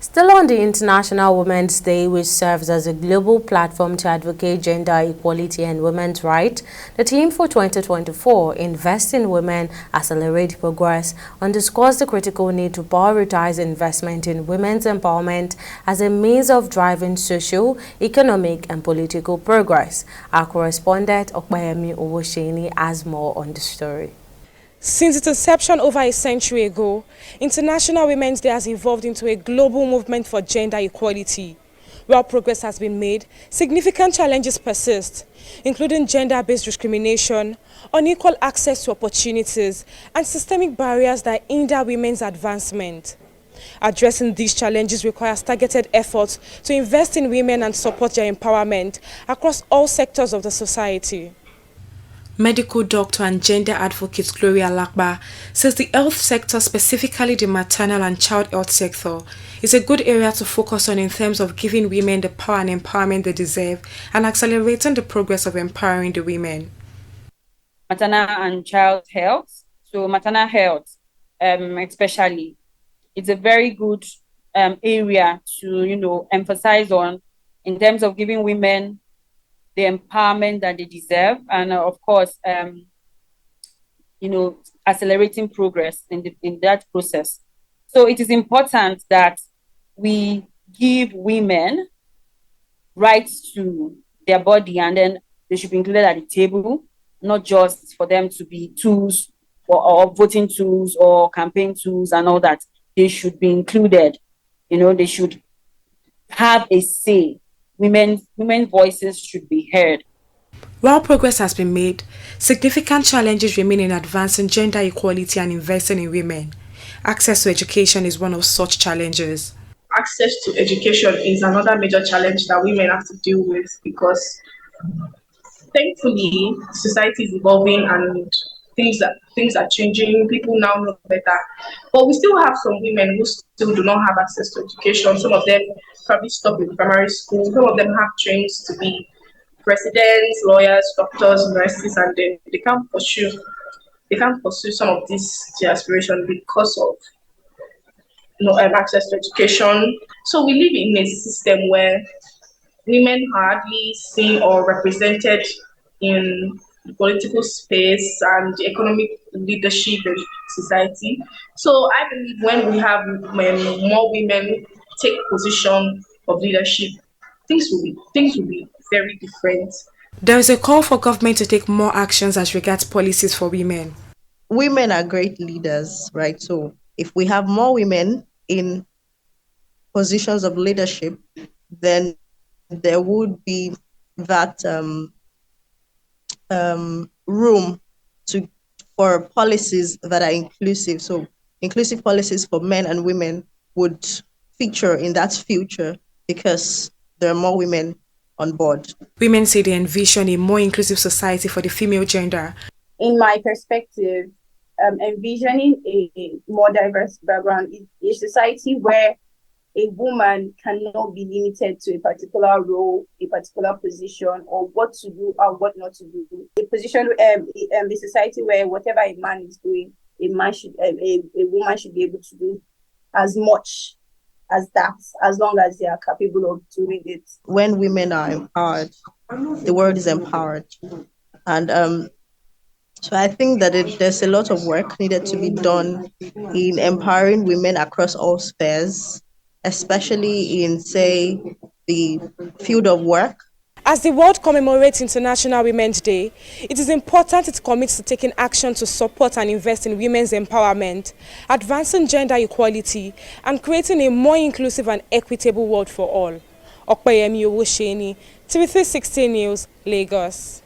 Still on the International Women's Day, which serves as a global platform to advocate gender equality and women's rights, the theme for 2024, Invest in Women, Accelerate Progress, underscores the critical need to prioritize investment in women's empowerment as a means of driving social, economic, and political progress. Our correspondent, Okpayemi Owosheni, has more on the story. Since its inception over a century ago, International Women's Day has evolved into a global movement for gender equality. While progress has been made, significant challenges persist, including gender-based discrimination, unequal access to opportunities, and systemic barriers that hinder women's advancement. Addressing these challenges requires targeted efforts to invest in women and support their empowerment across all sectors of the society. Medical doctor and gender advocate Gloria Lakba says the health sector, specifically the maternal and child health sector, is a good area to focus on in terms of giving women the power and empowerment they deserve and accelerating the progress of empowering the women. Maternal and child health, so maternal health especially, it's a very good area to emphasize on in terms of giving women the empowerment that they deserve, and of course, accelerating progress in that process. So it is important that we give women rights to their body, and then they should be included at the table, not just for them to be tools or voting tools or campaign tools and all that. They should be included. They should have a say. Women's voices should be heard. While progress has been made, significant challenges remain in advancing gender equality and investing in women. Access to education is one of such challenges. Access to education is another major challenge that women have to deal with because thankfully society is evolving and things are changing. People now know better, but we still have some women who still do not have access to education. Some of them probably stop in primary school. Some of them have dreams to be presidents, lawyers, doctors, nurses, and then they can't pursue some of these their aspiration because of access to education. So we live in a system where women are hardly seen or represented in the political space and the economic leadership in society. So I believe when we have more women take position of leadership, things will be very different. There is a call for government to take more actions as regards policies for women. Women are great leaders, right? So if we have more women in positions of leadership, then there would be that room for policies that are inclusive. So inclusive policies for men and women would feature in that future because there are more women on board. Women say they envision a more inclusive society for the female gender. In my perspective, envisioning a more diverse background is a society where a woman cannot be limited to a particular role, a particular position, or what to do or what not to do. A society where whatever a man is doing, a woman should be able to do as much as that, as long as they are capable of doing it. When women are empowered, the world is empowered. And so I think that there's a lot of work needed to be done in empowering women across all spheres, especially in, say, the field of work. As the world commemorates International Women's Day, it is important it commits to taking action to support and invest in women's empowerment, advancing gender equality, and creating a more inclusive and equitable world for all. Okpayemi Owosheni, TV360 News, Lagos.